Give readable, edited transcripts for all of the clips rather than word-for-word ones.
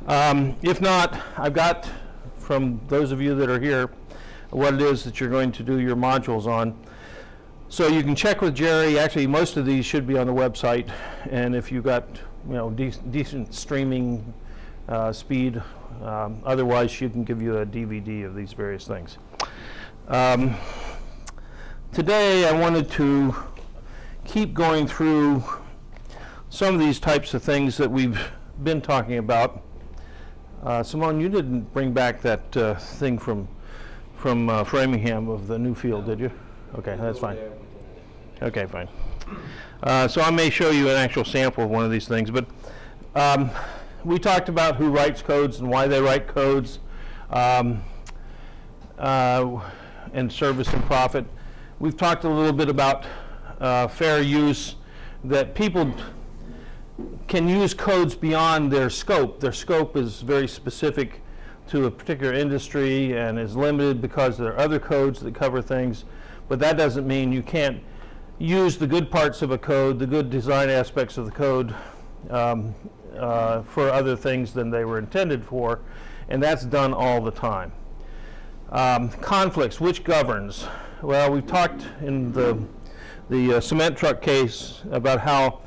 If not, I've got, from those of you that are here, what it is that you're going to do your modules on. So you can check with Jerry. Actually, most of these should be on the website, and if you've got decent streaming speed, otherwise she can give you a DVD of these various things. Today I wanted to keep going through some of these types of things that we've been talking about. Simone, you didn't bring back that thing from Framingham of the new field, did you? Okay, that's fine. Okay, fine. So I may show you an actual sample of one of these things, but we talked about who writes codes and why they write codes, and service and profit. We've talked a little bit about fair use, that people can use codes beyond their scope. Their scope is very specific to a particular industry and is limited because there are other codes that cover things, but that doesn't mean you can't use the good parts of a code, the good design aspects of the code, for other things than they were intended for, and that's done all the time. Conflicts, which governs? Well, we've talked in the cement truck case about how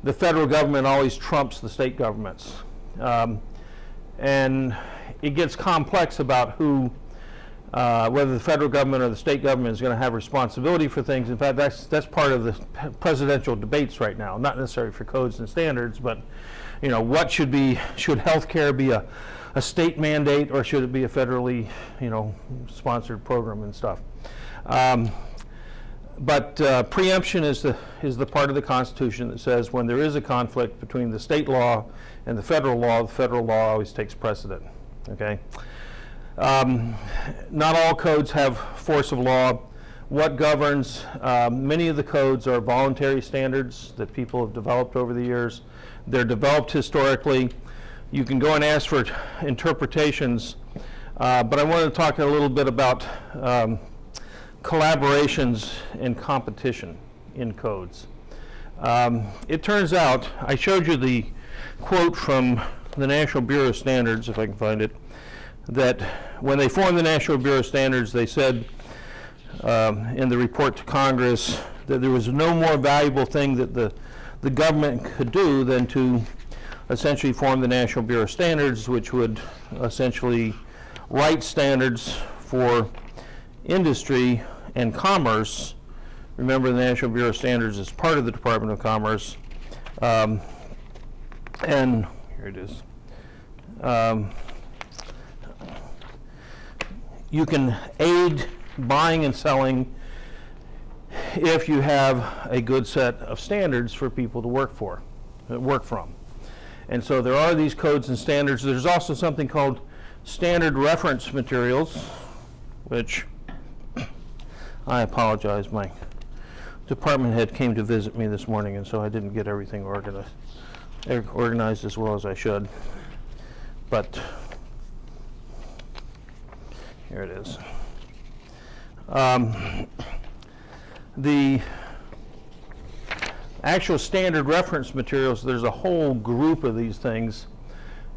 the federal government always trumps the state governments. And it gets complex about who, whether the federal government or the state government is going to have responsibility for things. In fact, that's part of the presidential debates right now, not necessarily for codes and standards, but what should healthcare be a state mandate, or should it be a federally sponsored program and stuff? But preemption is the part of the Constitution that says when there is a conflict between the state law and the federal law always takes precedent. Okay. Not all codes have force of law. What governs? Many of the codes are voluntary standards that people have developed over the years. They're developed historically. You can go and ask for interpretations, but I want to talk a little bit about collaborations and competition in codes. It turns out, I showed you the quote from the National Bureau of Standards, if I can find it, that when they formed the National Bureau of Standards, they said in the report to Congress that there was no more valuable thing that the government could do than to essentially form the National Bureau of Standards, which would essentially write standards for industry and commerce. Remember, the National Bureau of Standards is part of the Department of Commerce. And here it is. You can aid buying and selling if you have a good set of standards for people to work from. And so there are these codes and standards. There's also something called standard reference materials, which I apologize, my department head came to visit me this morning, and so I didn't get everything organized as well as I should. But here it is. The actual standard reference materials, there's a whole group of these things.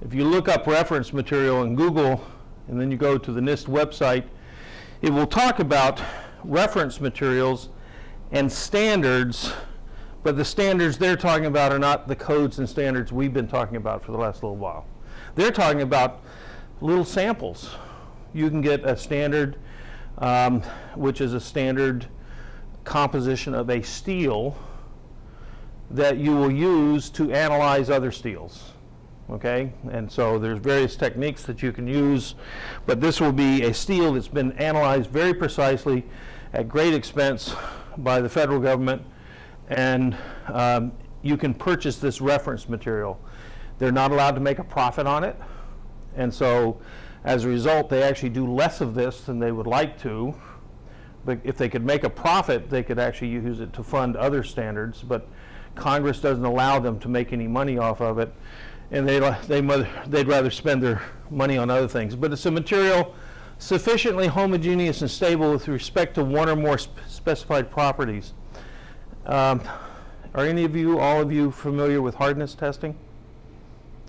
If you look up reference material in Google, and then you go to the NIST website, it will talk about reference materials and standards, but the standards they're talking about are not the codes and standards we've been talking about for the last little while. They're talking about little samples. You can get a standard, which is a standard composition of a steel that you will use to analyze other steels. Okay, and so there's various techniques that you can use, but this will be a steel that's been analyzed very precisely at great expense by the federal government, and you can purchase this reference material. They're not allowed to make a profit on it, and so as a result they actually do less of this than they would like to. But if they could make a profit, they could actually use it to fund other standards, but Congress doesn't allow them to make any money off of it, and they'd rather spend their money on other things. But it's a material sufficiently homogeneous and stable with respect to one or more specified properties. Are any of you, all of you, familiar with hardness testing?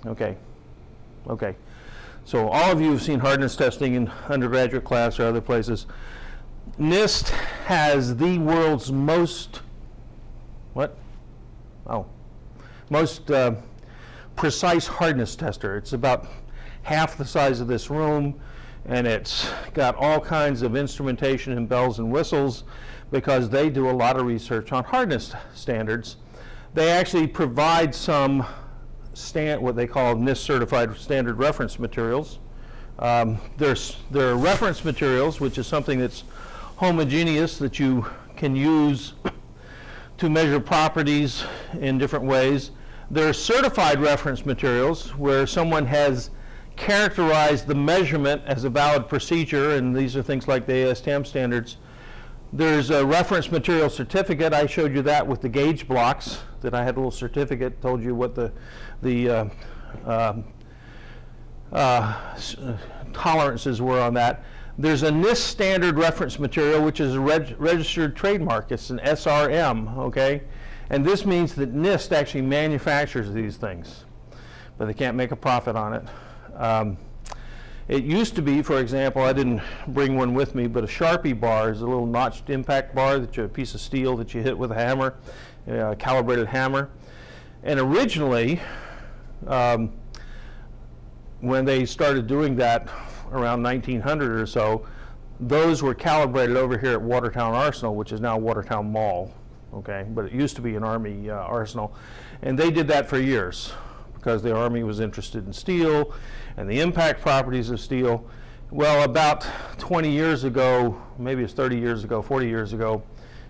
Okay. Okay. So all of you have seen hardness testing in undergraduate class or other places. NIST has the world's most, most precise hardness tester. It's about half the size of this room, and it's got all kinds of instrumentation and bells and whistles because they do a lot of research on hardness standards. They actually provide some what they call NIST certified standard reference materials. There are reference materials, which is something that's homogeneous that you can use to measure properties in different ways. There are certified reference materials where someone has characterized the measurement as a valid procedure, and these are things like the ASTM standards. There's a reference material certificate. I showed you that with the gauge blocks, that I had a little certificate, told you what the tolerances were on that. There's a NIST standard reference material, which is a registered trademark. It's an SRM, okay? And this means that NIST actually manufactures these things, but they can't make a profit on it. It used to be, for example, I didn't bring one with me, but a Sharpie bar is a little notched impact bar, that a piece of steel that you hit with a hammer, a calibrated hammer. And originally, when they started doing that around 1900 or so, those were calibrated over here at Watertown Arsenal, which is now Watertown Mall, okay? But it used to be an Army arsenal. And they did that for years because the Army was interested in steel and the impact properties of steel. Well, about 20 years ago, maybe it's 30 years ago, 40 years ago,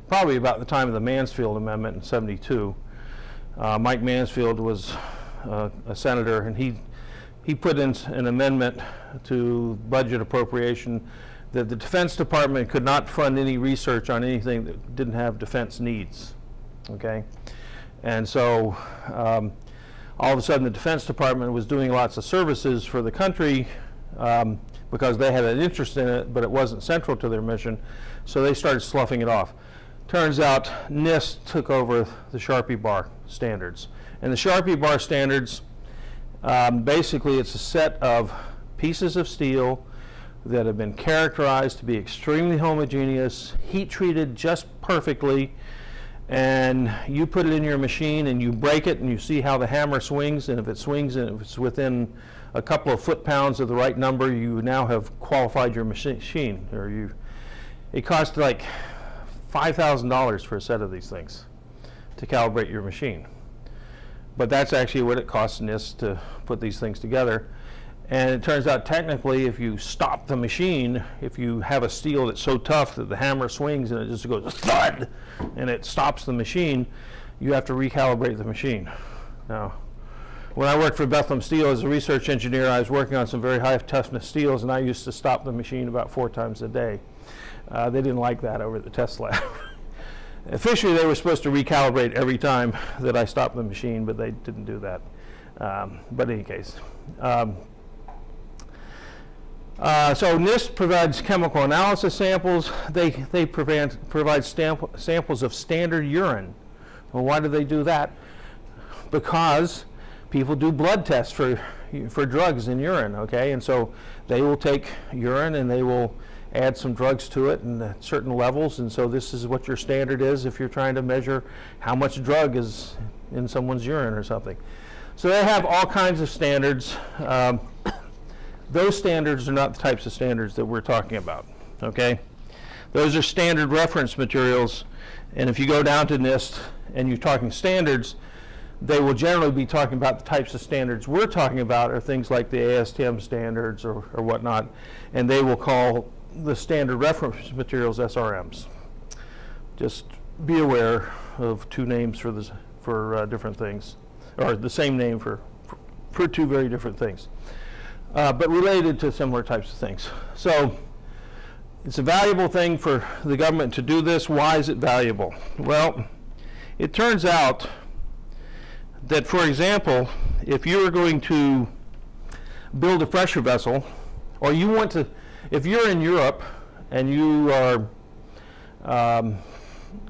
probably about the time of the Mansfield Amendment in '72, Mike Mansfield was a senator, and he put in an amendment to budget appropriation that the Defense Department could not fund any research on anything that didn't have defense needs, okay? And so all of a sudden the Defense Department was doing lots of services for the country because they had an interest in it, but it wasn't central to their mission, so they started sloughing it off. Turns out NIST took over the Sharpie bar standards. And the Sharpie bar standards, basically it's a set of pieces of steel that have been characterized to be extremely homogeneous, heat treated just perfectly, and you put it in your machine and you break it and you see how the hammer swings, and if it swings and if it's within a couple of foot-pounds of the right number, you now have qualified your machine. It costs like $5,000 for a set of these things to calibrate your machine. But that's actually what it costs NIST to put these things together. And it turns out technically, if you stop the machine, if you have a steel that's so tough that the hammer swings and it just goes thud and it stops the machine, you have to recalibrate the machine. Now, when I worked for Bethlehem Steel as a research engineer, I was working on some very high toughness steels, and I used to stop the machine about 4 times a day. They didn't like that over at the test lab. Officially, they were supposed to recalibrate every time that I stopped the machine, but they didn't do that. But in any case. So NIST provides chemical analysis samples. They provide samples of standard urine. Well, why do they do that? Because people do blood tests for drugs in urine, okay? And so they will take urine and they will add some drugs to it and at certain levels, and so this is what your standard is if you're trying to measure how much drug is in someone's urine or something. So they have all kinds of standards. Those standards are not the types of standards that we're talking about, okay? Those are standard reference materials, and if you go down to NIST and you're talking standards, they will generally be talking about the types of standards we're talking about are things like the ASTM standards or whatnot, and they will call the standard reference materials SRMs. Just be aware of 2 names for different things, or the same name for 2 very different things, but related to similar types of things. So it's a valuable thing for the government to do this. Why is it valuable? Well, it turns out that, for example, if you're going to build a pressure vessel, or you want to, if you're in Europe and you are,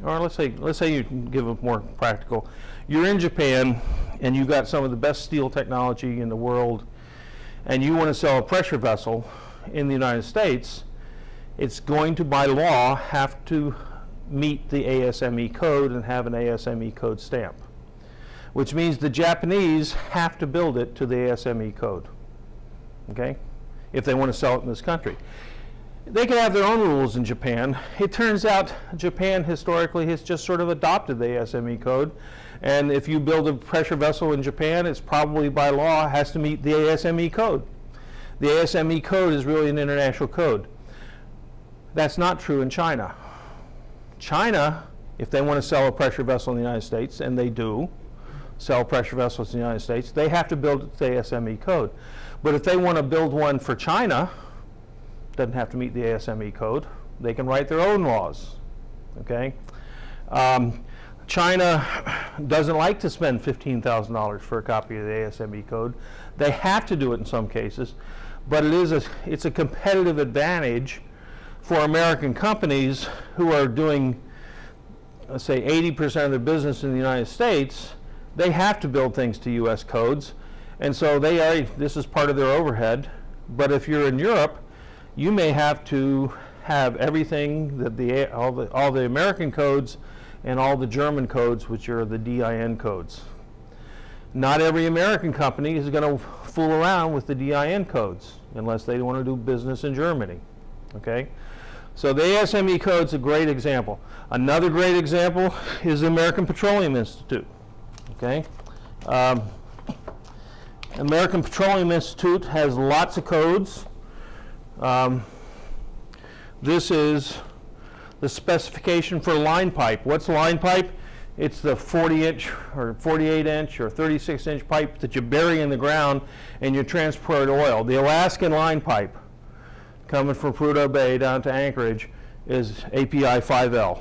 or let's say you can give it more practical, you're in Japan and you've got some of the best steel technology in the world, and you want to sell a pressure vessel in the United States, it's going to, by law, have to meet the ASME code and have an ASME code stamp, which means the Japanese have to build it to the ASME code, okay, if they want to sell it in this country. They can have their own rules in Japan. It turns out Japan historically has just sort of adopted the ASME code, and if you build a pressure vessel in Japan, it's probably by law has to meet the ASME code. The ASME code is really an international code. That's not true in China. China, if they want to sell a pressure vessel in the United States, and they do sell pressure vessels in the United States, they have to build it to the ASME code. But if they want to build one for China, doesn't have to meet the ASME code. They can write their own laws, okay? China doesn't like to spend $15,000 for a copy of the ASME code. They have to do it in some cases, but it's a competitive advantage for American companies who are doing, let's say, 80% of their business in the United States. They have to build things to US codes, and so this is part of their overhead. But if you're in Europe, you may have to have everything that all the American codes and all the German codes, which are the DIN codes. Not every American company is going to fool around with the DIN codes unless they want to do business in Germany, okay? So the ASME code's a great example. Another great example is the American Petroleum Institute, okay? American Petroleum Institute has lots of codes. This is the specification for line pipe. What's line pipe? It's the 40-inch or 48-inch or 36-inch pipe that you bury in the ground and you transport oil. The Alaskan line pipe coming from Prudhoe Bay down to Anchorage is API 5L,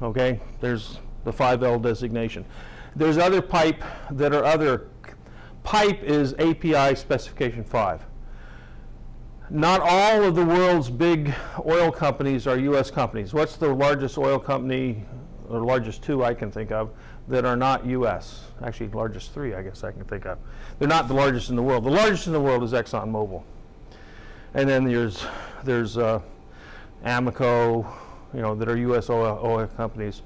okay? There's the 5L designation. There's other pipe that are other. Pipe is API specification 5. Not all of the world's big oil companies are U.S. companies. What's the largest oil company, or largest two I can think of, that are not U.S.? Actually, largest three I guess I can think of. They're not the largest in the world. The largest in the world is ExxonMobil. And then there's Amoco, you know, that are U.S. oil companies.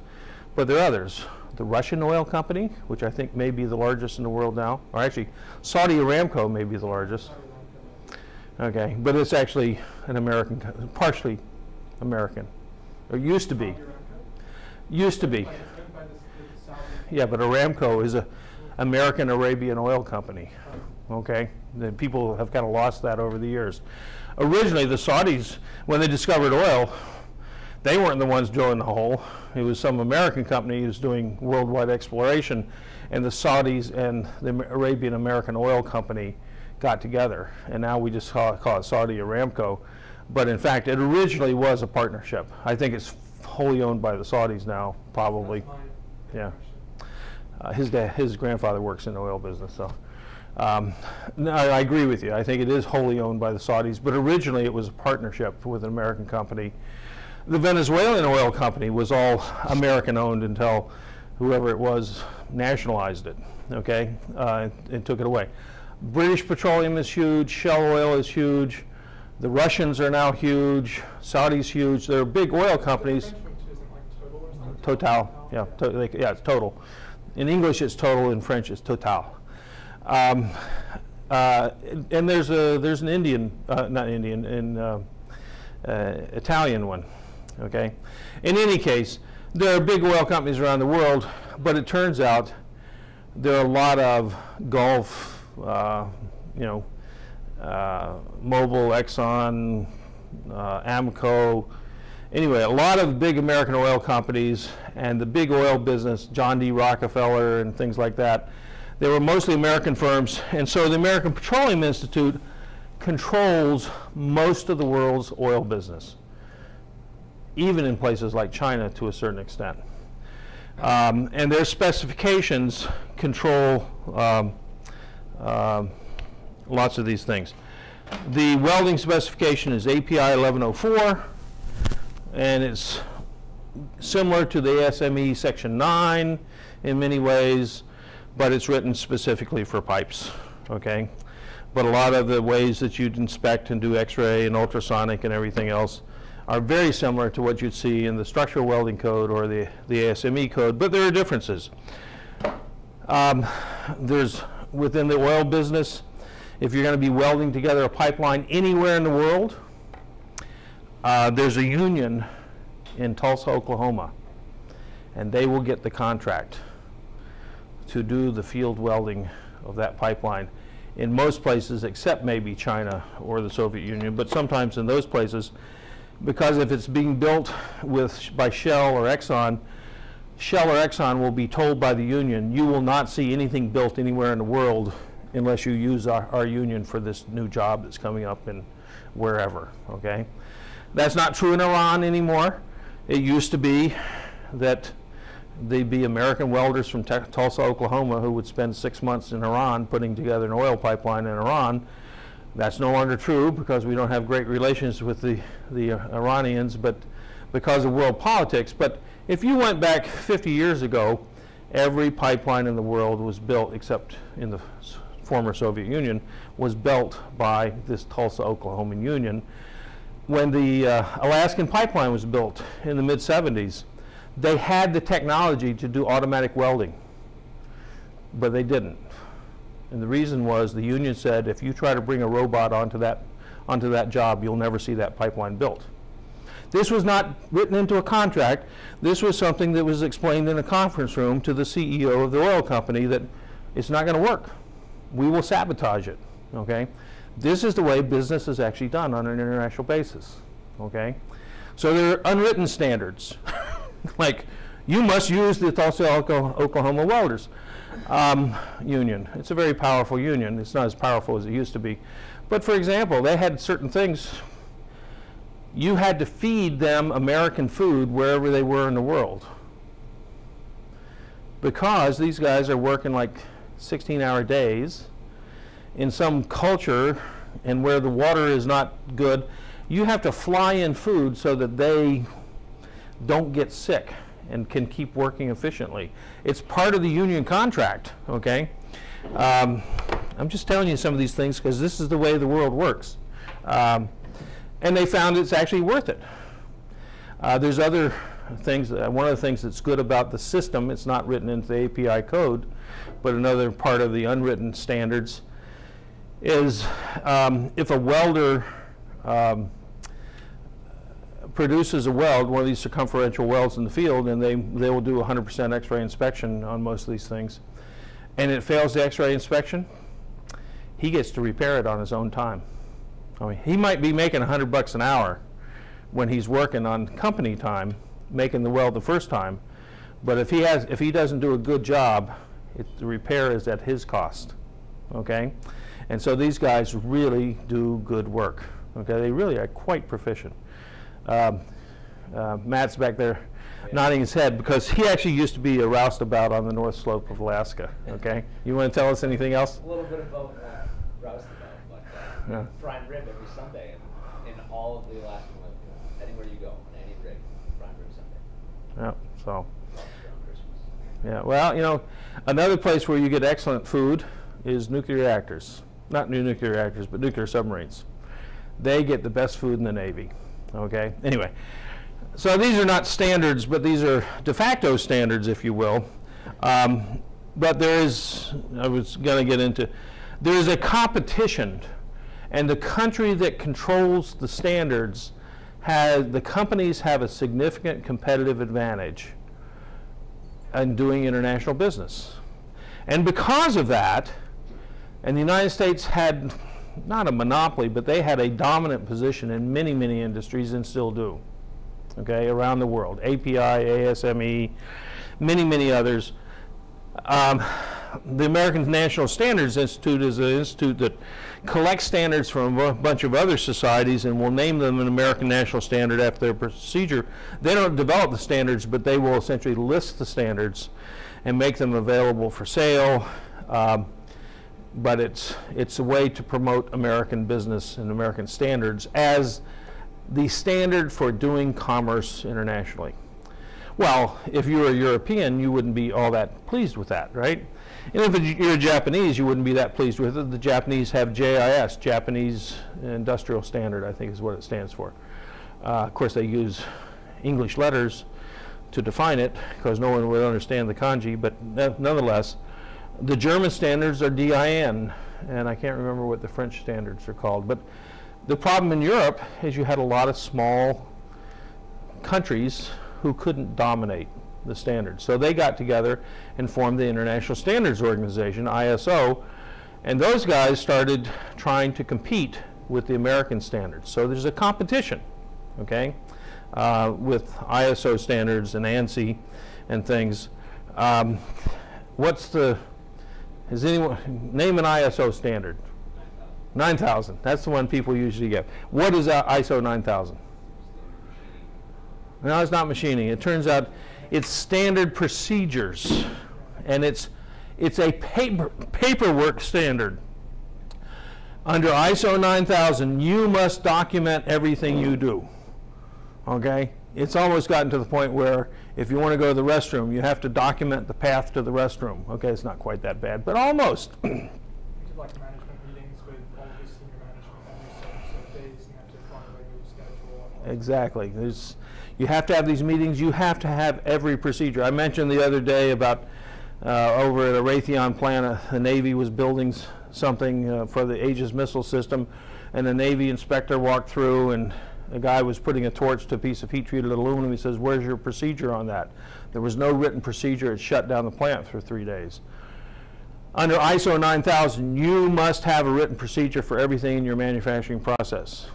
But there are others. The Russian oil company, which I think may be the largest in the world now, or actually Saudi Aramco may be the largest. Okay, but it's actually an American, partially American, or used to be. Used to be. Yeah, but Aramco is an American Arabian oil company. Okay, the people have kind of lost that over the years. Originally, the Saudis, when they discovered oil, they weren't the ones drilling the hole. It was some American company who was doing worldwide exploration, and the Saudis and the Arabian American Oil Company got together, and now we just call it Saudi Aramco. But in fact, it originally was a partnership. I think it's wholly owned by the Saudis now, probably. Yeah. His grandfather works in the oil business, so. No, I agree with you. I think it is wholly owned by the Saudis, but originally it was a partnership with an American company. The Venezuelan oil company was all American owned until whoever it was nationalized it, okay, and took it away. British Petroleum is huge, Shell Oil is huge, the Russians are now huge, Saudi's huge. They're big oil companies. Total, yeah, yeah, it's Total. In English it's Total, in French it's Total. And there's an Indian, not Indian, Italian one, okay? In any case, there are big oil companies around the world, but it turns out there are a lot of Gulf, Mobil, Exxon, Amoco, anyway, a lot of big American oil companies and the big oil business, John D. Rockefeller and things like that, they were mostly American firms, and so the American Petroleum Institute controls most of the world's oil business, even in places like China to a certain extent. And their specifications control lots of these things. The welding specification is API 1104, and it's similar to the ASME Section 9 in many ways, but it's written specifically for pipes, okay? but a lot of the ways that you'd inspect and do X-ray and ultrasonic and everything else are very similar to what you'd see in the structural welding code or the ASME code, but there are differences. There's, within the oil business, if you're going to be welding together a pipeline anywhere in the world, there's a union in Tulsa, Oklahoma, and they will get the contract to do the field welding of that pipeline in most places except maybe China or the Soviet Union, but sometimes in those places, because if it's being built by Shell or Exxon will be told by the union, you will not see anything built anywhere in the world unless you use our union for this new job that's coming up in wherever, okay? That's not true in Iran anymore. It used to be that they'd be American welders from Tulsa, Oklahoma who would spend 6 months in Iran putting together an oil pipeline in Iran. That's no longer true because we don't have great relations with the Iranians, but because of world politics. But if you went back 50 years ago, every pipeline in the world was built, except in the former Soviet Union, was built by this Tulsa, Oklahoma union. When the Alaskan pipeline was built in the mid-70s, they had the technology to do automatic welding, but they didn't. And the reason was the union said, if you try to bring a robot onto that job, you'll never see that pipeline built. This was not written into a contract. This was something that was explained in a conference room to the CEO of the oil company that it's not going to work. We will sabotage it, okay? This is the way business is actually done on an international basis, okay? So there are unwritten standards. Like, you must use the Tulsa, Oklahoma welders union. It's a very powerful union. It's not as powerful as it used to be. But for example, they had certain things. You had to feed them American food wherever they were in the world, because these guys are working like 16-hour days in some culture, and where the water is not good, you have to fly in food so that they don't get sick and can keep working efficiently. It's part of the union contract, okay? I'm just telling you some of these things because this is the way the world works. And they found it's actually worth it. There's other things. One of the things that's good about the system, it's not written into the API code, but another part of the unwritten standards is if a welder produces a weld, one of these circumferential welds in the field, and they will do 100% X-ray inspection on most of these things, and it fails the X-ray inspection, he gets to repair it on his own time. I mean, he might be making $100 an hour when he's working on company time, making the weld the first time, but if he doesn't do a good job, the repair is at his cost, okay? And so these guys really do good work, okay? They really are quite proficient. Matt's back there nodding his head because he actually used to be a roustabout on the North Slope of Alaska, okay? You want to tell us anything else? A little bit about roustabout, but yeah. Prime rib every Sunday in all of the Alaskan woods. Anywhere you go, on any rig, prime rib Sunday. Yeah, so. Around Christmas. Yeah, well, you know, another place where you get excellent food is nuclear reactors. Not new nuclear reactors, but nuclear submarines. They get the best food in the Navy, okay? Anyway, so these are not standards, but these are de facto standards, if you will. But there is, I was going to get into, there is a competition, and the country that controls the standards the companies have a significant competitive advantage in doing international business. And because of that, and the United States had not a monopoly, but they had a dominant position in many, many industries and still do, okay, around the world. API, ASME, many, many others. The American National Standards Institute is an institute that collects standards from a bunch of other societies and will name them an American National Standard after their procedure. They don't develop the standards, but they will essentially list the standards and make them available for sale. But it's a way to promote American business and American standards as the standard for doing commerce internationally. Well, if you were a European, you wouldn't be all that pleased with that, right? And if you're Japanese, you wouldn't be that pleased with it. The Japanese have JIS, Japanese Industrial Standard, I think is what it stands for. Of course, they use English letters to define it because no one would understand the kanji, but nonetheless, the German standards are DIN, and I can't remember what the French standards are called. But the problem in Europe is you had a lot of small countries who couldn't dominate the standards. So they got together and formed the International Standards Organization, ISO, and those guys started trying to compete with the American standards. So there's a competition, okay, with ISO standards and ANSI and things. Has anyone, name an ISO standard? 9,000. That's the one people usually get. What is ISO 9,000? No, it's not machining. It turns out it's standard procedures, and it's a paperwork standard. Under ISO 9000, you must document everything you do. Okay? It's almost gotten to the point where if you want to go to the restroom, you have to document the path to the restroom. Okay, it's not quite that bad, but almost. We did like management meetings with all the senior management every so days, and you have to follow a regular schedule. Exactly. You have to have these meetings. You have to have every procedure. I mentioned the other day about over at a Raytheon plant, the Navy was building something for the Aegis missile system, and the Navy inspector walked through, and a guy was putting a torch to a piece of heat-treated aluminum. He says, "Where's your procedure on that?" There was no written procedure. It shut down the plant for 3 days. Under ISO 9000, you must have a written procedure for everything in your manufacturing process.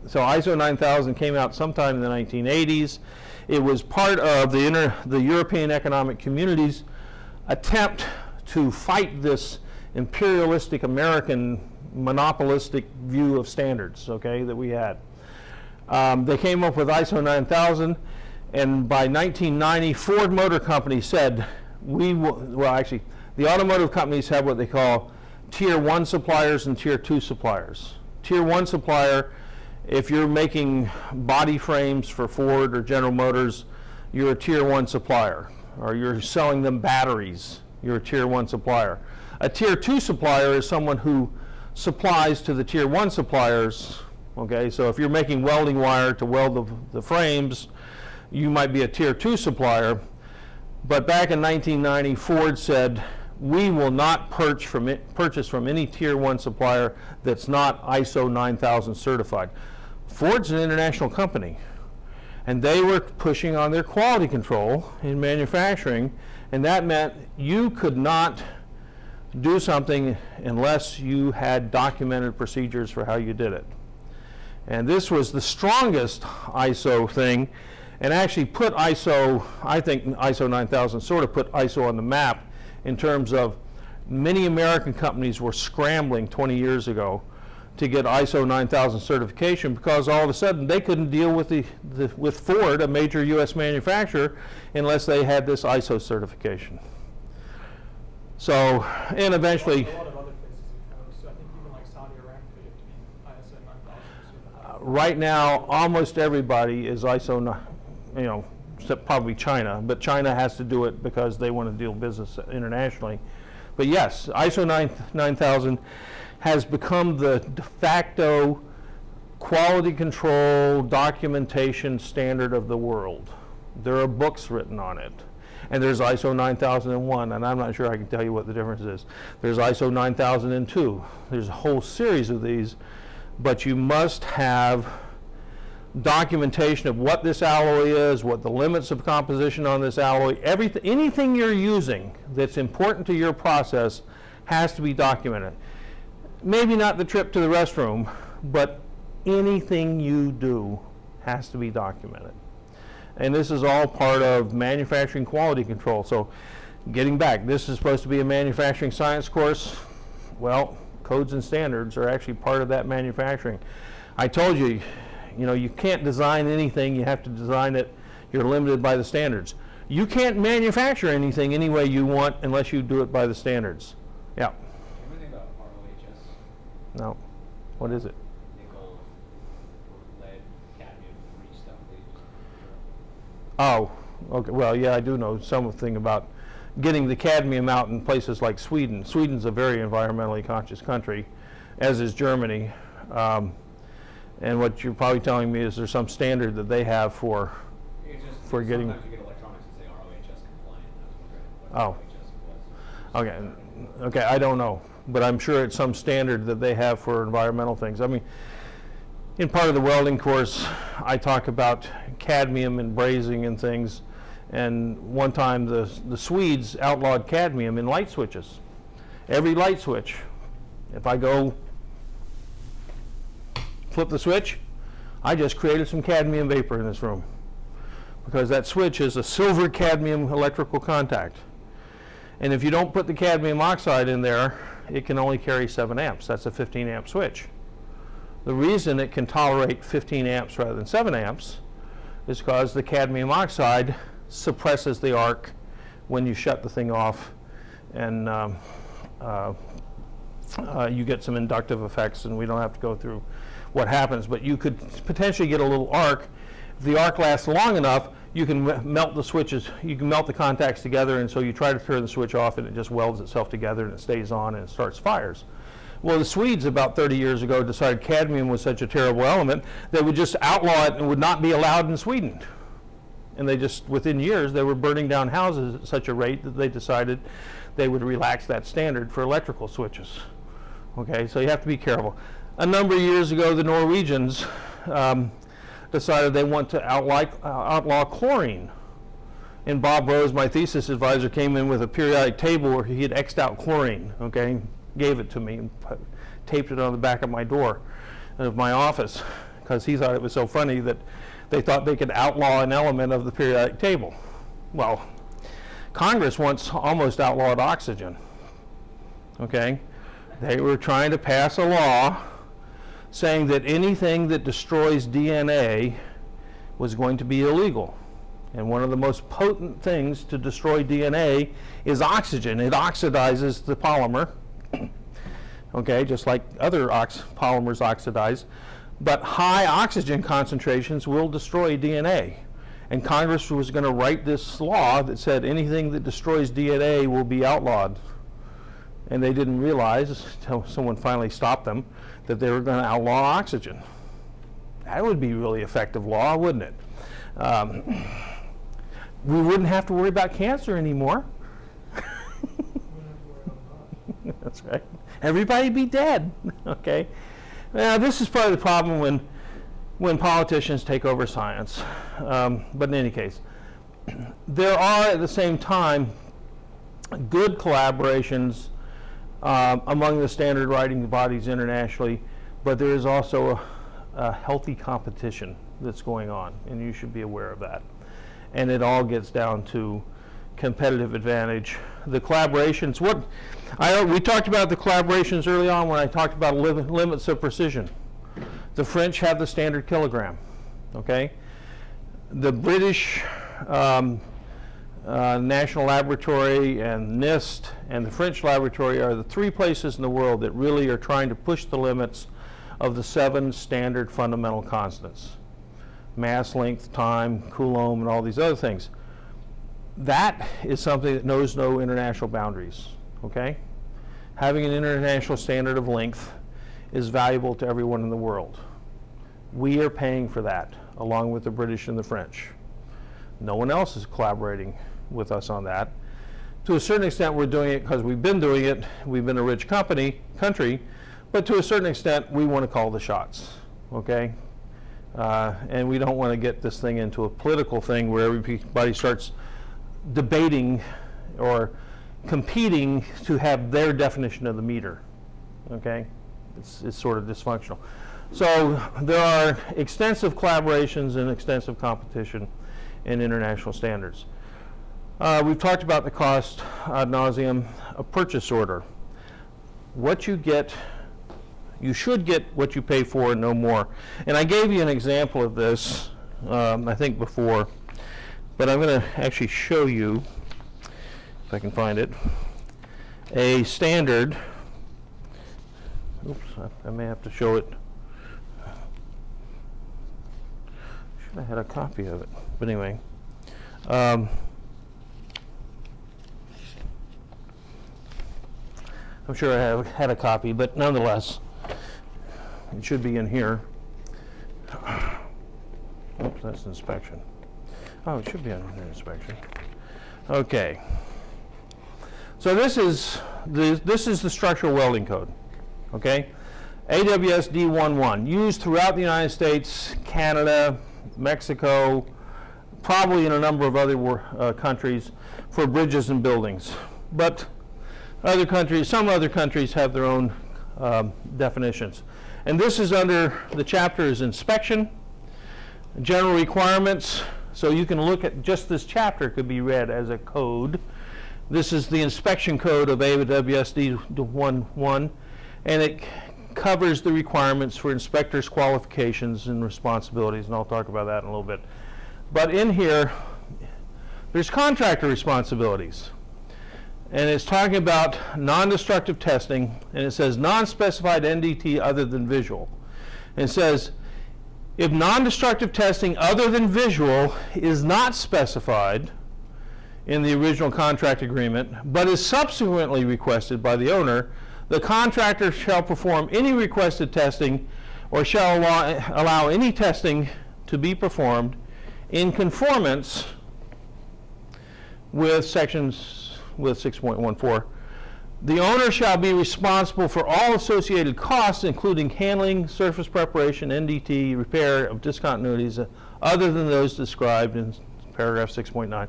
So ISO 9000 came out sometime in the 1980s. It was part of the European Economic Community's attempt to fight this imperialistic American monopolistic view of standards, okay, that we had. They came up with ISO 9000, and by 1990, Ford Motor Company said, actually, the automotive companies have what they call Tier 1 suppliers and Tier 2 suppliers. Tier 1 supplier, if you're making body frames for Ford or General Motors, you're a Tier 1 supplier. Or you're selling them batteries, you're a Tier 1 supplier. A Tier 2 supplier is someone who supplies to the Tier 1 suppliers. Okay, so if you're making welding wire to weld the frames, you might be a Tier 2 supplier. But back in 1990, Ford said, we will not purchase from any Tier 1 supplier that's not ISO 9000 certified. Ford's an international company, and they were pushing on their quality control in manufacturing, and that meant you could not do something unless you had documented procedures for how you did it. And this was the strongest ISO thing, and actually put ISO, I think ISO 9000 sort of put ISO on the map in terms of many American companies were scrambling 20 years ago to get ISO 9000 certification because all of a sudden they couldn't deal with with Ford, a major U.S. manufacturer, unless they had this ISO certification. So, and eventually, A lot of other places have come, so I think even like Saudi Aramco, you have to be ISO 9000 certified. right now, almost everybody is ISO, except probably China, but China has to do it because they want to deal business internationally. But yes, ISO 9000 has become the de facto quality control documentation standard of the world. There are books written on it. And there's ISO 9001, and I'm not sure I can tell you what the difference is. There's ISO 9002. There's a whole series of these, but you must have documentation of what this alloy is, what the limits of composition on this alloy, anything you're using that's important to your process has to be documented. Maybe not the trip to the restroom, but anything you do has to be documented. And this is all part of manufacturing quality control. So getting back, this is supposed to be a manufacturing science course. Well, codes and standards are actually part of that manufacturing. I told you, you can't design anything, you have to design it, you're limited by the standards. You can't manufacture anything any way you want unless you do it by the standards. Yeah. Anything about ROHS? No. What is it? Nickel, lead, cadmium-free stuff they use. Oh, okay. Well, yeah, I do know something about getting the cadmium out in places like Sweden. Sweden's a very environmentally conscious country, as is Germany. And what you're probably telling me is there's some standard that they have for getting. Sometimes you get electronics that say ROHS compliant. I was wondering what ROHS was. Okay, I don't know, but I'm sure it's some standard that they have for environmental things. I mean, in part of the welding course, I talk about cadmium and brazing and things, and one time the Swedes outlawed cadmium in light switches. Every light switch, if I go flip the switch, I just created some cadmium vapor in this room, because that switch is a silver cadmium electrical contact. And if you don't put the cadmium oxide in there, it can only carry 7 amps. That's a 15 amp switch. The reason it can tolerate 15 amps rather than 7 amps is because the cadmium oxide suppresses the arc when you shut the thing off, and you get some inductive effects, and we don't have to go through what happens, but you could potentially get a little arc. If the arc lasts long enough, you can melt the switches, you can melt the contacts together, and so you try to turn the switch off and it just welds itself together and it stays on and it starts fires. Well, the Swedes about 30 years ago decided cadmium was such a terrible element they would just outlaw it and would not be allowed in Sweden. And they just, within years, they were burning down houses at such a rate that they decided they would relax that standard for electrical switches. Okay, so you have to be careful. A number of years ago, the Norwegians decided they want to outlaw chlorine. And Bob Rose, my thesis advisor, came in with a periodic table where he had X'd out chlorine, okay, gave it to me and taped it on the back of my door of my office, because he thought it was so funny that they thought they could outlaw an element of the periodic table. Well, Congress once almost outlawed oxygen, okay? They were trying to pass a law saying that anything that destroys DNA was going to be illegal. And one of the most potent things to destroy DNA is oxygen. It oxidizes the polymer, okay, just like other polymers oxidize. But high oxygen concentrations will destroy DNA. And Congress was going to write this law that said anything that destroys DNA will be outlawed. And they didn't realize, until someone finally stopped them, that they were going to outlaw oxygen. That would be really effective law, wouldn't it? We wouldn't have to worry about cancer anymore. That's right. Everybody'd be dead. Okay. Now, this is part of the problem when politicians take over science. But in any case, there are at the same time good collaborations among the standard writing bodies internationally, but there is also a healthy competition that's going on, and you should be aware of that. And it all gets down to competitive advantage. The collaborations, we talked about the collaborations early on when I talked about limits of precision. The French have the standard kilogram, okay? The British National Laboratory and NIST and the French laboratory are the 3 places in the world that really are trying to push the limits of the 7 standard fundamental constants: mass, length, time, Coulomb, and all these other things. That is something that knows no international boundaries, okay? Having an international standard of length is valuable to everyone in the world. We are paying for that, along with the British and the French. No one else is collaborating with us on that. To a certain extent, we're doing it because we've been doing it. We've been a rich country, but to a certain extent, we want to call the shots, okay? And we don't want to get this thing into a political thing where everybody starts debating or competing to have their definition of the meter, okay? It's sort of dysfunctional. So there are extensive collaborations and extensive competition in international standards. We've talked about the cost ad nauseum. A purchase order. What you get, you should get what you pay for and no more. And I gave you an example of this, I think before, but I'm going to actually show you, if I can find it, a standard. Oops, I may have to show it. Should have had a copy of it, but anyway. I'm sure I have had a copy, but nonetheless, it should be in here. Oops, that's inspection. Oh, it should be under inspection. Okay. So this is the structural welding code. Okay, AWS D11, used throughout the United States, Canada, Mexico, probably in a number of other countries for bridges and buildings. But other countries, some other countries have their own definitions. And this is under, the chapter is inspection, general requirements. So you can look at just this chapter could be read as a code. This is the inspection code of AWS D11, and it covers the requirements for inspectors' qualifications and responsibilities, and I'll talk about that in a little bit. But in here, there's contractor responsibilities. And it's talking about non-destructive testing, and it says non-specified NDT other than visual. And it says, if non-destructive testing other than visual is not specified in the original contract agreement, but is subsequently requested by the owner, the contractor shall perform any requested testing or shall allow any testing to be performed in conformance with sections with 6.14. The owner shall be responsible for all associated costs, including handling, surface preparation, NDT, repair of discontinuities, other than those described in paragraph 6.9.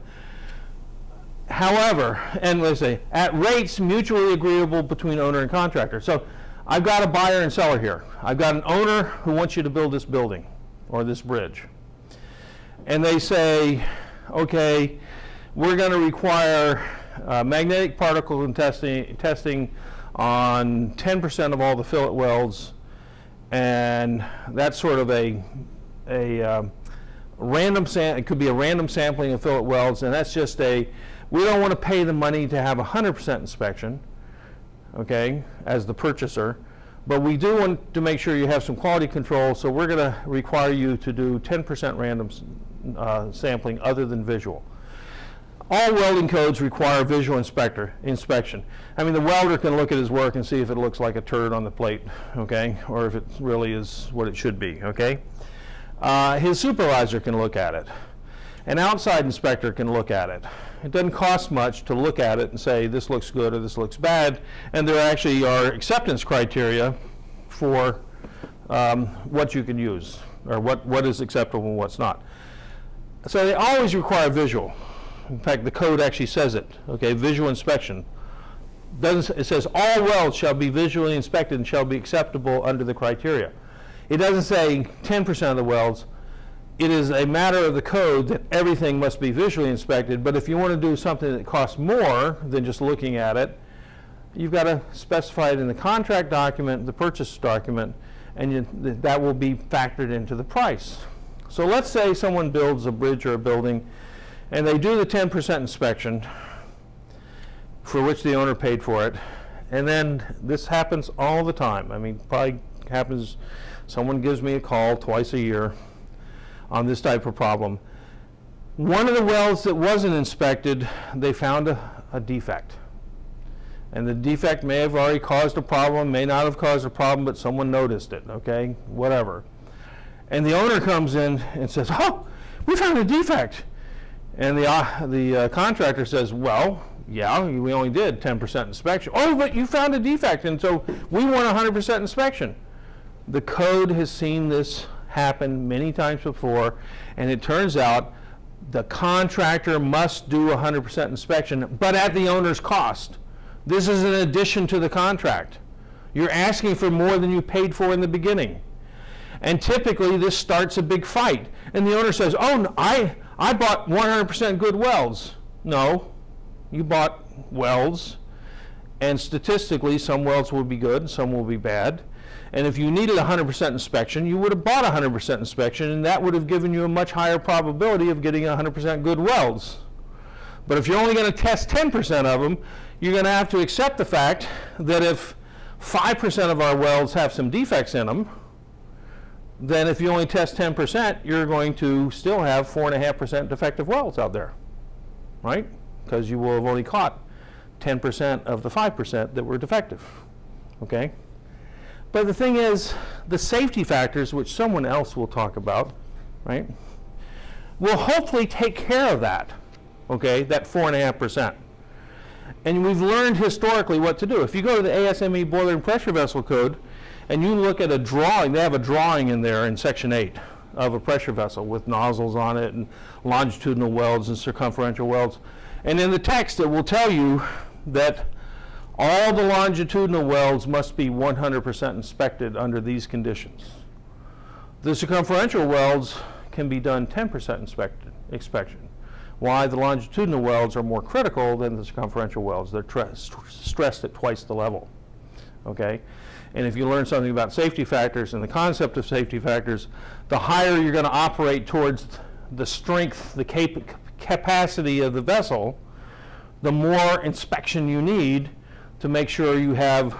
However, and let's say, at rates mutually agreeable between owner and contractor. So I've got a buyer and seller here. I've got an owner who wants you to build this building or this bridge. And they say, okay, we're going to require magnetic particle and testing on 10% of all the fillet welds, and that's sort of a random it could be a random sampling of fillet welds, and that's just we don't want to pay the money to have 100% inspection, okay, as the purchaser, but we do want to make sure you have some quality control, so we're going to require you to do 10% random sampling other than visual. All welding codes require visual inspection. I mean, the welder can look at his work and see if it looks like a turd on the plate, okay, or if it really is what it should be, okay? His supervisor can look at it. An outside inspector can look at it. It doesn't cost much to look at it and say this looks good or this looks bad, and there actually are acceptance criteria for what you can use, or what is acceptable and what's not. So they always require visual. In fact, the code actually says it, okay, visual inspection. It says all welds shall be visually inspected and shall be acceptable under the criteria. It doesn't say 10% of the welds. It is a matter of the code that everything must be visually inspected, but if you want to do something that costs more than just looking at it, you've got to specify it in the contract document, the purchase document, and that will be factored into the price. So let's say someone builds a bridge or a building, and they do the 10% inspection for which the owner paid for it, and then this happens all the time. I mean, probably happens, someone gives me a call twice a year on this type of problem. One of the welds that wasn't inspected, they found a defect. And the defect may have already caused a problem, may not have caused a problem, but someone noticed it, okay, whatever. And the owner comes in and says, oh, we found a defect. And the contractor says, well, yeah, we only did 10% inspection. Oh, but you found a defect, and so we want 100% inspection. The code has seen this happen many times before, and it turns out the contractor must do 100% inspection, but at the owner's cost. This is in addition to the contract. You're asking for more than you paid for in the beginning. And typically this starts a big fight. And the owner says, oh, no, I bought 100% good welds. No, you bought welds, and statistically some welds will be good, some will be bad. And if you needed 100% inspection, you would have bought 100% inspection, and that would have given you a much higher probability of getting 100% good welds. But if you're only going to test 10% of them, you're going to have to accept the fact that if 5% of our welds have some defects in them, then if you only test 10%, you're going to still have 4.5% defective welds out there, right? Because you will have only caught 10% of the 5% that were defective, okay? But the thing is, the safety factors, which someone else will talk about, right, will hopefully take care of that, okay, that 4.5%. And we've learned historically what to do. If you go to the ASME Boiler and Pressure Vessel Code, and you look at a drawing, they have a drawing in there in Section 8 of a pressure vessel with nozzles on it and longitudinal welds and circumferential welds. And in the text, it will tell you that all the longitudinal welds must be 100% inspected under these conditions. The circumferential welds can be done 10% inspection. Why? The longitudinal welds are more critical than the circumferential welds. They're stressed at twice the level, okay? And if you learn something about safety factors and the concept of safety factors, the higher you're going to operate towards the strength, the capacity of the vessel, the more inspection you need to make sure you have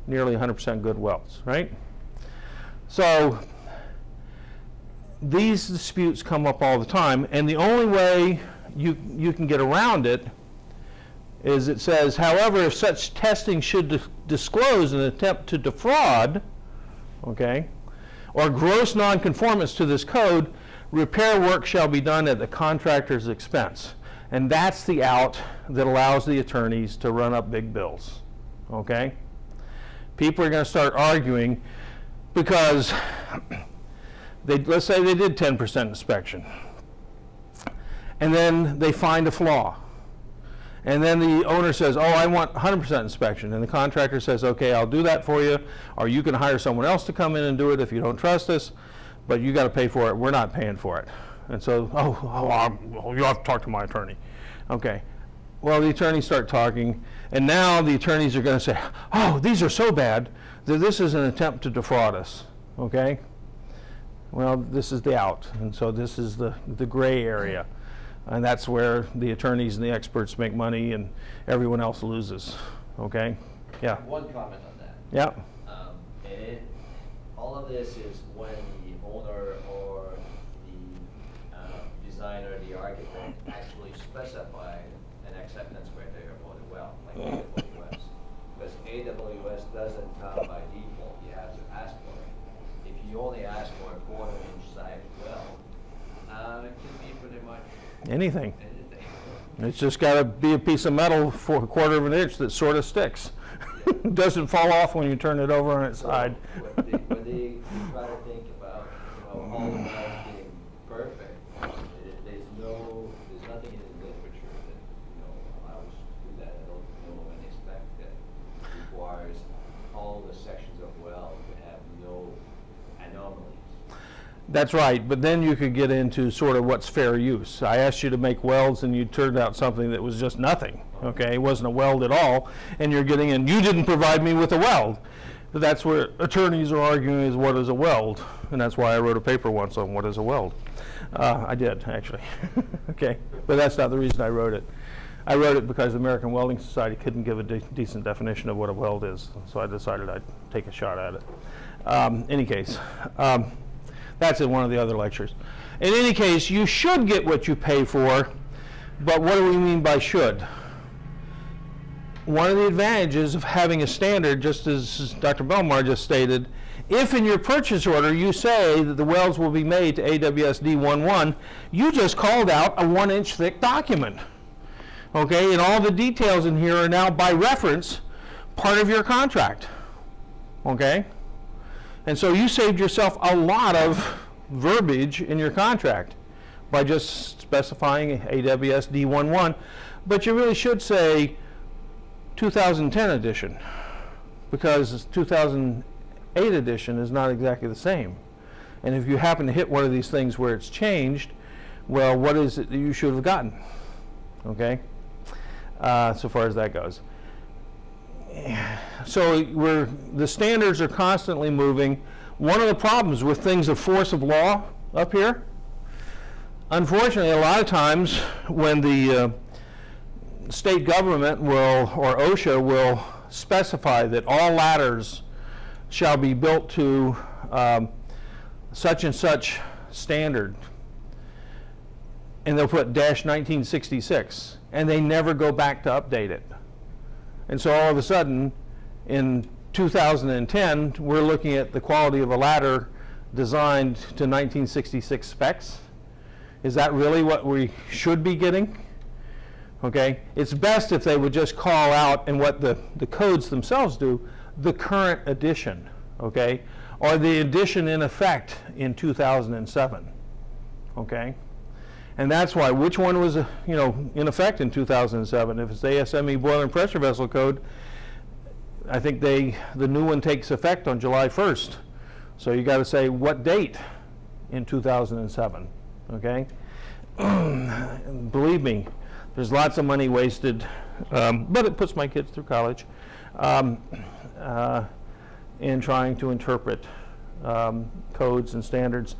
nearly 100% good welds, right? So these disputes come up all the time, and the only way you can get around it is it says, however, if such testing should disclose an attempt to defraud, okay, or gross nonconformance to this code, repair work shall be done at the contractor's expense. And that's the out that allows the attorneys to run up big bills, okay? People are going to start arguing because let's say they did 10% inspection, and then they find a flaw. And then the owner says, oh, I want 100% inspection. And the contractor says, okay, I'll do that for you, or you can hire someone else to come in and do it if you don't trust us, but you got to pay for it. We're not paying for it. And so, you'll have to talk to my attorney. Okay. Well, the attorneys start talking, and now the attorneys are going to say, oh, these are so bad that this is an attempt to defraud us. Okay? Well, this is the out, and so this is the gray area. And that's where the attorneys and the experts make money and everyone else loses, okay? Yeah? One comment on that. Yeah. All of this is when the owner or the designer, the architect actually specify an acceptance criteria for the well, like AWS. Because AWS doesn't come by default. You have to ask for it. If you only ask for a quarter-inch size well, it can be pretty much anything. It's just got to be a piece of metal for a quarter of an inch that sort of sticks. It doesn't fall off when you turn it over on its side. When they try to think about all the wells being perfect, there's nothing in the literature that allows to do that. I don't know any spec that requires all the sections of well to have no anomalies. That's right, but then you could get into sort of what's fair use. I asked you to make welds and you turned out something that was just nothing, okay? It wasn't a weld at all, and you're getting in, you didn't provide me with a weld. But that's where attorneys are arguing is what is a weld, and that's why I wrote a paper once on what is a weld. I did, actually, okay? But that's not the reason I wrote it. I wrote it because the American Welding Society couldn't give a decent definition of what a weld is, so I decided I'd take a shot at it. Any case. That's in one of the other lectures. In any case, you should get what you pay for, but what do we mean by should? One of the advantages of having a standard, just as Dr. Belmar just stated, if in your purchase order you say that the welds will be made to AWS D11, you just called out a 1-inch thick document. Okay, and all the details in here are now by reference part of your contract. Okay? And so you saved yourself a lot of verbiage in your contract by just specifying AWS D11, but you really should say 2010 edition, because 2008 edition is not exactly the same. And if you happen to hit one of these things where it's changed, well, what is it that you should have gotten? Okay? So far as that goes. So the standards are constantly moving. One of the problems with things of force of law up here, unfortunately, a lot of times when the state government will, or OSHA will specify that all ladders shall be built to such and such standard, and they'll put -1966, and they never go back to update it. And so all of a sudden, in 2010, we're looking at the quality of a ladder designed to 1966 specs. Is that really what we should be getting? Okay, it's best if they would just call out, and what the codes themselves do, the current edition, okay, or the edition in effect in 2007, okay? And that's why, which one was, in effect in 2007? If it's the ASME boiler and pressure vessel code, I think the new one takes effect on July 1st. So you got to say what date in 2007, okay? Believe me, there's lots of money wasted, but it puts my kids through college in trying to interpret codes and standards.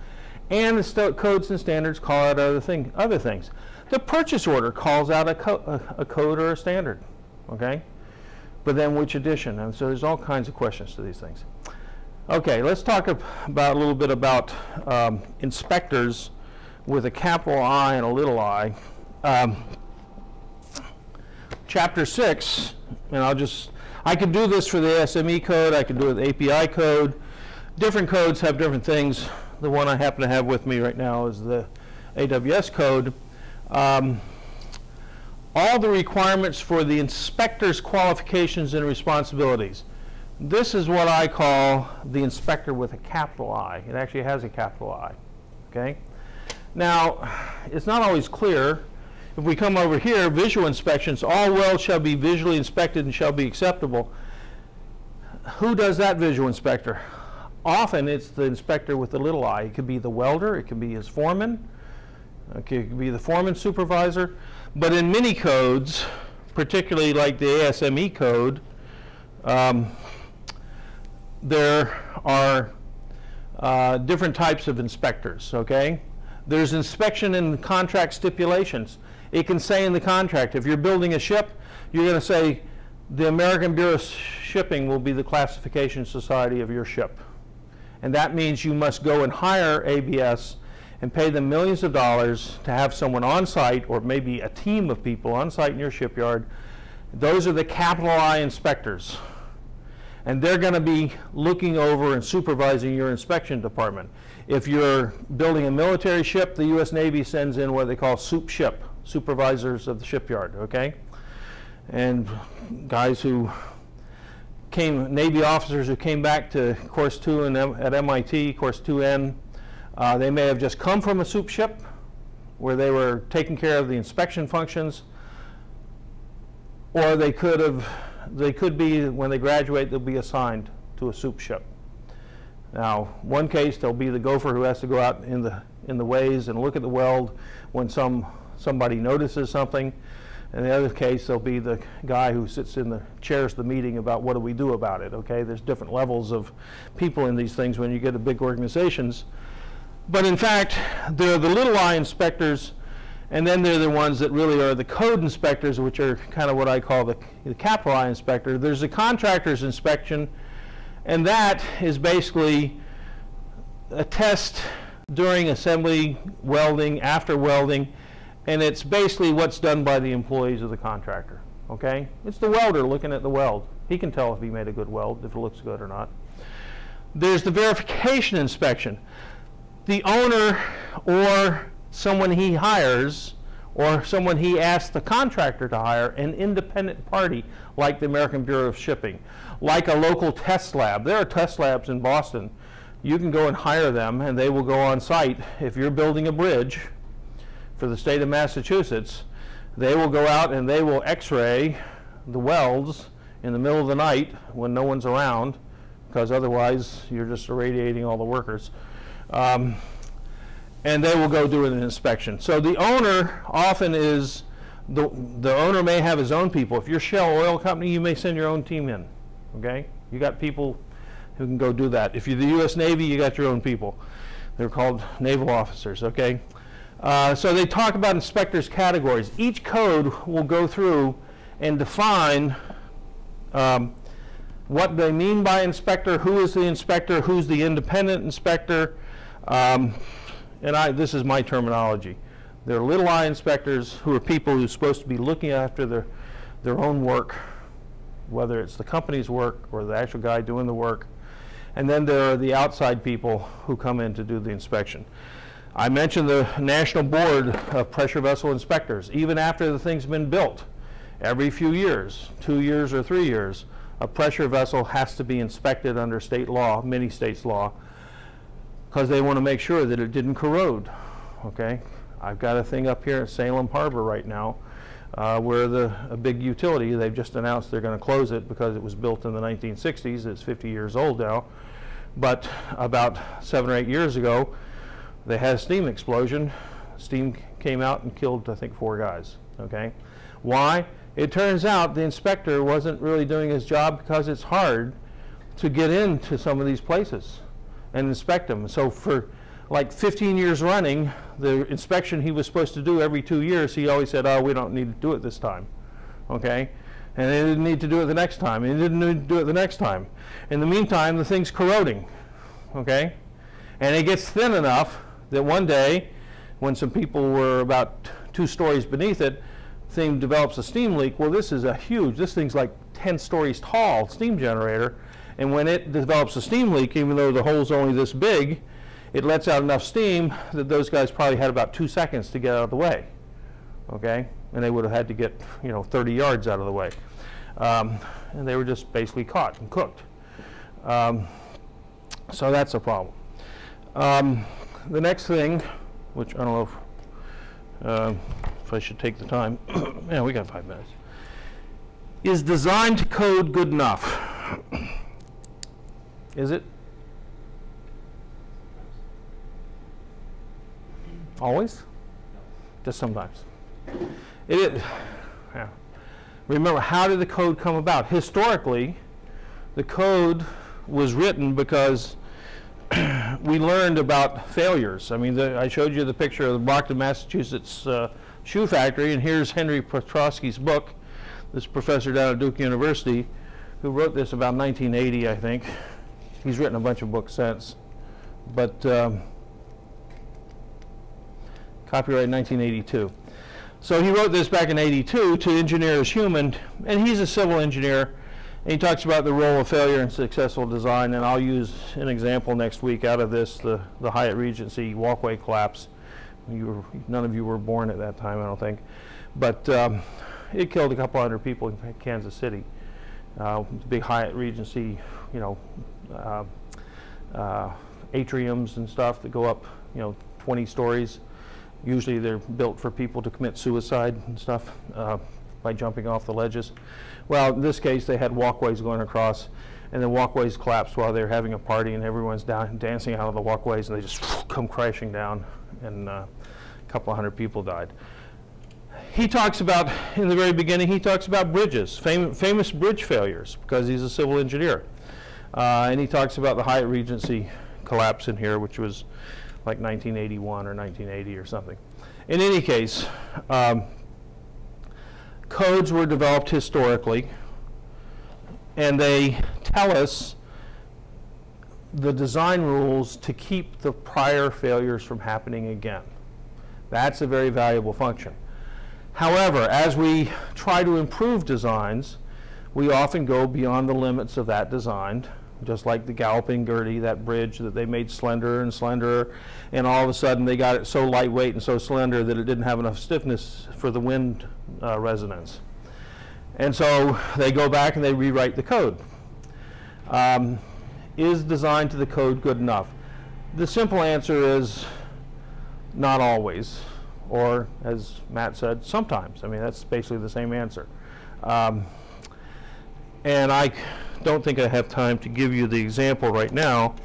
And the codes and standards call out other things. The purchase order calls out a code or a standard, okay? But then which edition? And so there's all kinds of questions to these things. Okay, let's talk about a little bit about inspectors with a capital I and a little I. Chapter 6, and I could do this for the ASME code, I could do it with the API code. Different codes have different things. The one I happen to have with me right now is the AWS code. All the requirements for the inspector's qualifications and responsibilities. This is what I call the inspector with a capital I. It actually has a capital I, okay? Now, it's not always clear. If we come over here, visual inspections, all welds shall be visually inspected and shall be acceptable. Who does that visual inspector? Often it's the inspector with the little I. It could be the welder, it could be his foreman, okay, it could be the foreman supervisor. But in many codes, particularly like the ASME code, there are different types of inspectors, okay? There's inspection in contract stipulations. It can say in the contract, if you're building a ship, you're going to say the American Bureau of Shipping will be the classification society of your ship. And that means you must go and hire ABS and pay them millions of dollars to have someone on site, or maybe a team of people on site in your shipyard. Those are the capital I inspectors. And they're going to be looking over and supervising your inspection department. If you're building a military ship, the U.S. Navy sends in what they call soup ship, supervisors of the shipyard, okay? And guys who Navy officers who came back to Course 2 at MIT, Course 2N, they may have just come from a soup ship where they were taking care of the inspection functions, or they could be, when they graduate, they'll be assigned to a soup ship. Now, one case, they'll be the gopher who has to go out in the ways and look at the weld when somebody notices something. In the other case, there'll be the guy who sits in the chairs the meeting about what do we do about it, okay? There's different levels of people in these things when you get to big organizations. But in fact, they're the little I inspectors, and then they're the ones that really are the code inspectors, which are kind of what I call the capital I inspector. There's the contractor's inspection, and that is basically a test during assembly, welding, after welding, and it's basically what's done by the employees of the contractor, okay? It's the welder looking at the weld. He can tell if he made a good weld, if it looks good or not. There's the verification inspection. The owner or someone he hires or someone he asks the contractor to hire, an independent party like the American Bureau of Shipping, like a local test lab. There are test labs in Boston. You can go and hire them and they will go on site. If you're building a bridge for the state of Massachusetts, they will go out and they will x-ray the welds in the middle of the night when no one's around, because otherwise you're just irradiating all the workers. And they will go do an inspection. So the owner often is, the owner may have his own people. If you're Shell Oil Company, you may send your own team in, okay? You got people who can go do that. If you're the U.S. Navy, you got your own people. They're called naval officers, okay? So they talk about inspectors' categories. Each code will go through and define what they mean by inspector, who is the inspector, who's the independent inspector, and this is my terminology. They're little I inspectors who are people who are supposed to be looking after their own work whether it's the company's work or the actual guy doing the work. And then there are the outside people who come in to do the inspection. I mentioned the National Board of Pressure Vessel Inspectors. Even after the thing's been built, every few years, 2 years or 3 years, a pressure vessel has to be inspected under state law, many states' law, because they want to make sure that it didn't corrode. Okay? I've got a thing up here at Salem Harbor right now where a big utility, they've just announced they're going to close it because it was built in the 1960s. It's 50 years old now. But about 7 or 8 years ago, they had a steam explosion. Steam came out and killed, I think, 4 guys. Okay? Why? It turns out the inspector wasn't really doing his job because it's hard to get into some of these places and inspect them. So for like 15 years running, the inspection he was supposed to do every 2 years, he always said, oh, we don't need to do it this time. Okay? And they didn't need to do it the next time. And they didn't need to do it the next time. In the meantime, the thing's corroding. Okay? And it gets thin enough that one day, when some people were about 2 stories beneath it, thing develops a steam leak. Well, this is a huge, this thing's like 10 stories tall steam generator. And when it develops a steam leak, even though the hole's only this big, it lets out enough steam that those guys probably had about 2 seconds to get out of the way. Okay? And they would have had to get, 30 yards out of the way. And they were just basically caught and cooked. So that's a problem. The next thing, which I don't know if I should take the time. Yeah, we got 5 minutes. Is design to code good enough? Is it? Always? Just sometimes. It is. Yeah. Remember, how did the code come about? Historically, the code was written because we learned about failures. I mean, I showed you the picture of the Brockton, Massachusetts shoe factory, and here's Henry Petrosky's book, this professor down at Duke University, who wrote this about 1980, I think. He's written a bunch of books since, but copyright 1982. So he wrote this back in 82, To Engineer is Human, and he's a civil engineer. And he talks about the role of failure in successful design, and I'll use an example next week out of this, the Hyatt Regency walkway collapse. None of you were born at that time, I don't think. But it killed a couple hundred people in Kansas City. Big Hyatt Regency, atriums and stuff that go up, 20 stories. Usually they're built for people to commit suicide and stuff by jumping off the ledges. Well, in this case, they had walkways going across, and the walkways collapsed while they were having a party, and everyone's down dancing out of the walkways, and they just come crashing down, and a couple of hundred people died. He talks about, in the very beginning, he talks about bridges, famous bridge failures, because he's a civil engineer. And he talks about the Hyatt Regency collapse in here, which was like 1981 or 1980 or something. In any case, codes were developed historically, and they tell us the design rules to keep the prior failures from happening again. That's a very valuable function. However, as we try to improve designs, we often go beyond the limits of that design, just like the Galloping Gertie, that bridge that they made slenderer and slenderer, and all of a sudden they got it so lightweight and so slender that it didn't have enough stiffness for the wind resonance. And so they go back and they rewrite the code. Is design to the code good enough? The simple answer is not always, or as Matt said, sometimes. I mean, that's basically the same answer. And I don't think I have time to give you the example right now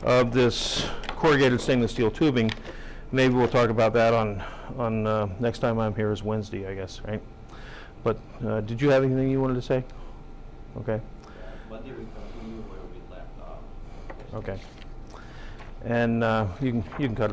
of this corrugated stainless steel tubing. Maybe we'll talk about that on next time I'm here is Wednesday, I guess, right? But did you have anything you wanted to say? Okay. Monday we continue where we left off. Okay. And you can cut it off.